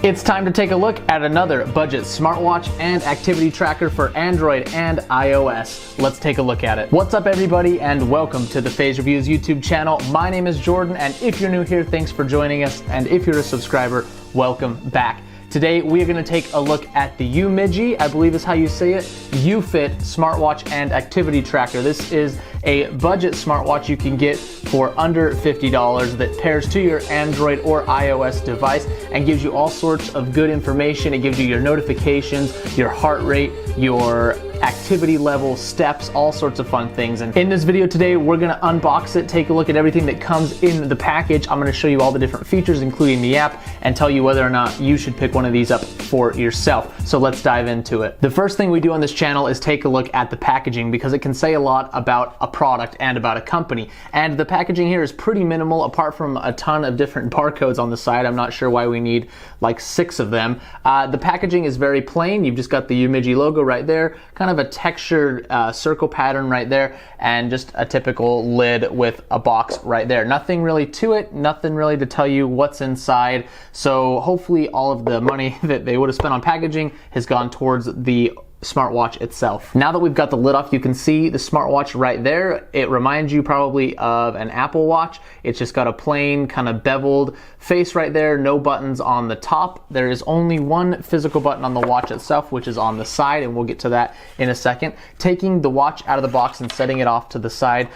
It's time to take a look at another budget smartwatch and activity tracker for Android and iOS. Let's take a look at it. What's up everybody, and welcome to the Phase Reviews YouTube channel. My name is Jordan, and if you're new here, thanks for joining us, and if you're a subscriber, welcome back. Today we are going to take a look at the UMIDIGI, I believe is how you say it, UFIT smartwatch and activity tracker. This is a budget smartwatch you can get for under $50 that pairs to your Android or iOS device and gives you all sorts of good information. It gives you your notifications, your heart rate, your activity level, steps, all sorts of fun things. And in this video today, we're gonna unbox it, take a look at everything that comes in the package. I'm gonna show you all the different features, including the app, and tell you whether or not you should pick one of these up for yourself. So let's dive into it. The first thing we do on this channel is take a look at the packaging, because it can say a lot about a product and about a company. And the packaging here is pretty minimal, apart from a ton of different barcodes on the side. I'm not sure why we need like 6 of them. The packaging is very plain. You've just got the UMIDIGI logo right there, kind of a textured circle pattern right there, and just a typical lid with a box right there. Nothing really to it, nothing really to tell you what's inside. So hopefully all of the money that they would have spent on packaging has gone towards the smartwatch itself. Now that we've got the lid off, you can see the smartwatch right there. It reminds you probably of an Apple Watch. It's just got a plain kind of beveled face right there, no buttons on the top. There is only one physical button on the watch itself, which is on the side, and we'll get to that in a second. Taking the watch out of the box and setting it off to the side,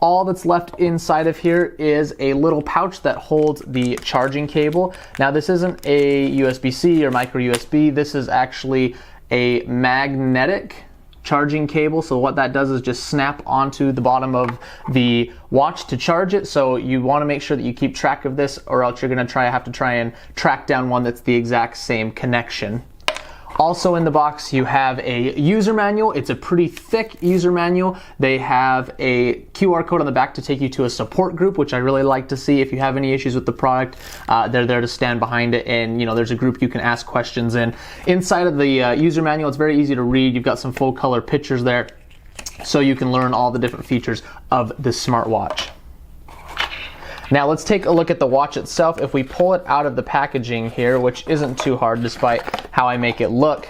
all that's left inside of here is a little pouch that holds the charging cable. Now this isn't a USB-C or micro USB. This is actually a magnetic charging cable. So what that does is just snap onto the bottom of the watch to charge it. So you want to make sure that you keep track of this, or else you're going to have to try and track down one that's the exact same connection. Also in the box, you have a user manual. It's a pretty thick user manual. They have a QR code on the back to take you to a support group, which I really like to see. If you have any issues with the product, they're there to stand behind it, and there's a group you can ask questions in. Inside of the user manual, it's very easy to read. You've got some full color pictures there, so you can learn all the different features of this smartwatch. Now let's take a look at the watch itself. If we pull it out of the packaging here, which isn't too hard despite how I make it look,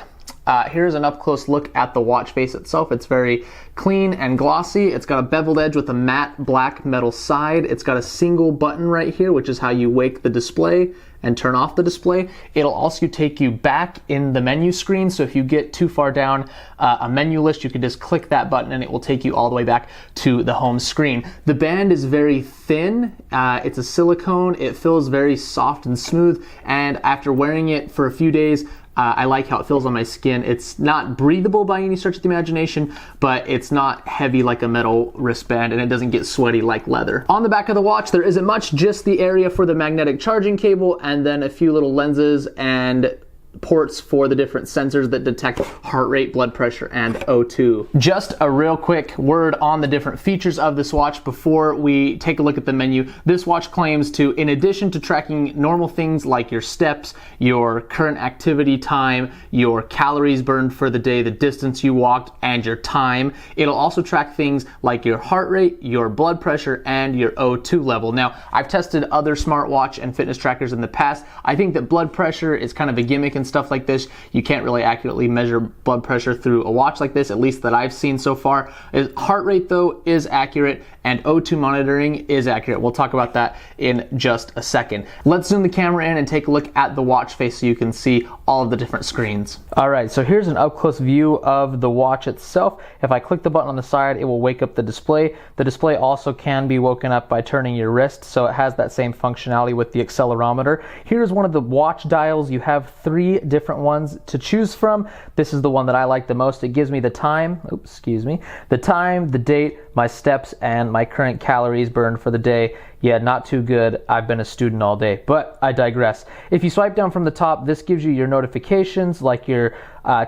here's an up close look at the watch face itself. It's very clean and glossy. It's got a beveled edge with a matte black metal side. It's got a single button right here, which is how you wake the display and turn off the display. It'll also take you back in the menu screen, so if you get too far down a menu list, you can just click that button and it will take you all the way back to the home screen. The band is very thin. It's a silicone. It feels very soft and smooth, and after wearing it for a few days, I like how it feels on my skin. It's not breathable by any stretch of the imagination, but it's not heavy like a metal wristband, and it doesn't get sweaty like leather. On the back of the watch, there isn't much, just the area for the magnetic charging cable, and then a few little lenses and ports for the different sensors that detect heart rate, blood pressure, and O2. Just a real quick word on the different features of this watch before we take a look at the menu. This watch claims to, in addition to tracking normal things like your steps, your current activity time, your calories burned for the day, the distance you walked, and your time, it'll also track things like your heart rate, your blood pressure, and your O2 level. Now, I've tested other smartwatch and fitness trackers in the past. I think that blood pressure is kind of a gimmick and stuff like this. You can't really accurately measure blood pressure through a watch like this, at least that I've seen so far. Heart rate though is accurate, and O2 monitoring is accurate. We'll talk about that in just a second. Let's zoom the camera in and take a look at the watch face so you can see all of the different screens. All right, so here's an up close view of the watch itself. If I click the button on the side, it will wake up the display. The display also can be woken up by turning your wrist, so it has that same functionality with the accelerometer. Here's one of the watch dials. You have 3 different ones to choose from. This is the one that I like the most. It gives me the time, the time, the date, my steps, and my current calories burned for the day. Yeah, not too good. I've been a student all day, but I digress. If you swipe down from the top, this gives you your notifications, like your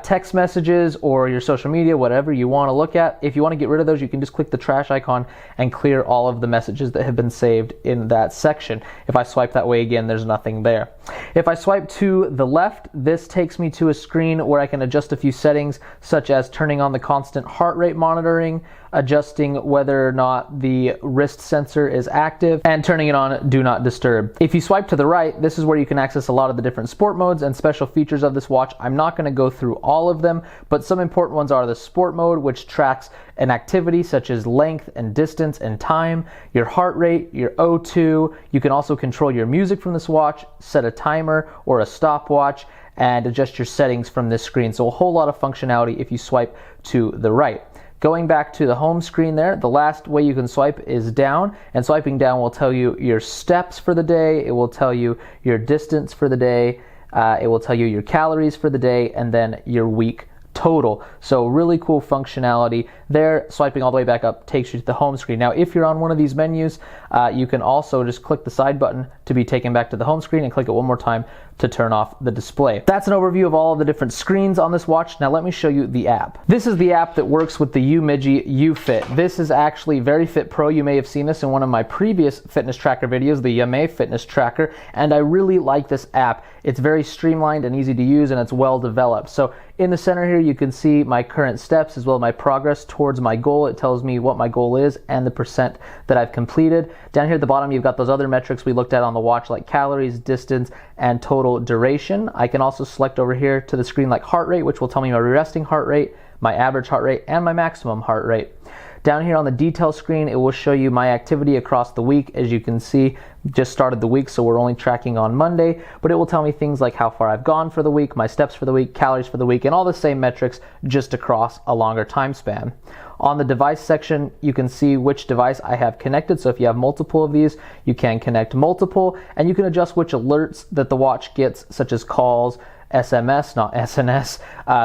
text messages or your social media, whatever you want to look at. If you want to get rid of those, you can just click the trash icon and clear all of the messages that have been saved in that section. If I swipe that way again, there's nothing there. If I swipe to the left, this takes me to a screen where I can adjust a few settings, such as turning on the constant heart rate monitoring, adjusting whether or not the wrist sensor is active, active, and turning it on do not disturb. If you swipe to the right, this is where you can access a lot of the different sport modes and special features of this watch. I'm not going to go through all of them, but some important ones are the sport mode, which tracks an activity such as length and distance and time, your heart rate, your O2. You can also control your music from this watch, set a timer or a stopwatch, and adjust your settings from this screen. So a whole lot of functionality if you swipe to the right. Going back to the home screen there, the last way you can swipe is down, and swiping down will tell you your steps for the day, it will tell you your distance for the day, it will tell you your calories for the day, and then your week total. So really cool functionality there. Swiping all the way back up takes you to the home screen. Now if you're on one of these menus, you can also just click the side button to be taken back to the home screen and click it one more time to turn off the display. That's an overview of all of the different screens on this watch. Now let me show you the app. This is the app that works with the UMIDIGI UFIT. This is actually Very Fit Pro. You may have seen this in one of my previous fitness tracker videos, the Yummy Fitness Tracker, and I really like this app. It's very streamlined and easy to use, and it's well developed. So in the center here, you can see my current steps as well as my progress towards my goal. It tells me what my goal is and the percent that I've completed. Down here at the bottom, you've got those other metrics we looked at on the watch, like calories, distance, and total duration. I can also select over here to the screen like heart rate, which will tell me my resting heart rate, my average heart rate, and my maximum heart rate. Down here on the detail screen, it will show you my activity across the week. As you can see, just started the week, so we're only tracking on Monday, but it will tell me things like how far I've gone for the week, my steps for the week, calories for the week, and all the same metrics just across a longer time span. On the device section, you can see which device I have connected. So if you have multiple of these, you can connect multiple, and you can adjust which alerts that the watch gets, such as calls, SMS, not SNS,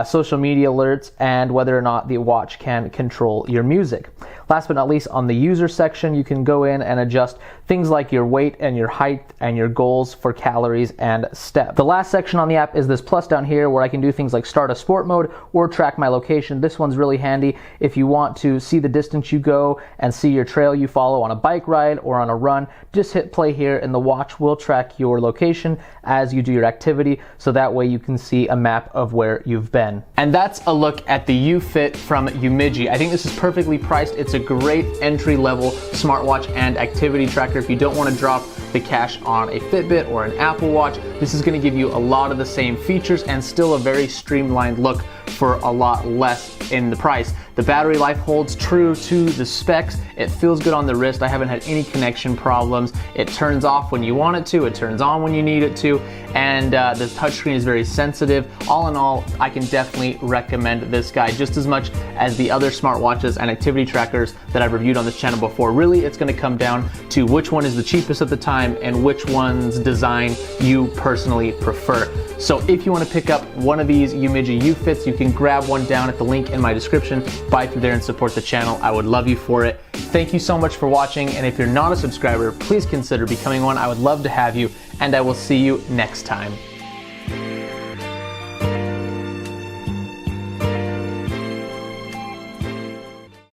social media alerts, and whether or not the watch can control your music. Last but not least, on the user section, you can go in and adjust things like your weight and your height and your goals for calories and steps. The last section on the app is this plus down here, where I can do things like start a sport mode or track my location. This one's really handy if you want to see the distance you go and see your trail you follow on a bike ride or on a run. Just hit play here and the watch will track your location as you do your activity, so that way you can see a map of where you've been. And that's a look at the UFIT from UMIDIGI. I think this is perfectly priced. It's a great entry-level smartwatch and activity tracker. If you don't want to drop the cash on a Fitbit or an Apple Watch, this is going to give you a lot of the same features and still a very streamlined look for a lot less in the price. The battery life holds true to the specs. It feels good on the wrist. I haven't had any connection problems. It turns off when you want it to. It turns on when you need it to. And the touchscreen is very sensitive. All in all, I can definitely recommend this guy just as much as the other smartwatches and activity trackers that I've reviewed on this channel before. Really, it's going to come down to which one is the cheapest at the time and which one's design you personally prefer. So if you want to pick up one of these UMIDIGI UFITs, you can grab one down at the link in my description. Buy through there and support the channel. I would love you for it. Thank you so much for watching, and if you're not a subscriber, please consider becoming one. I would love to have you, and I will see you next time.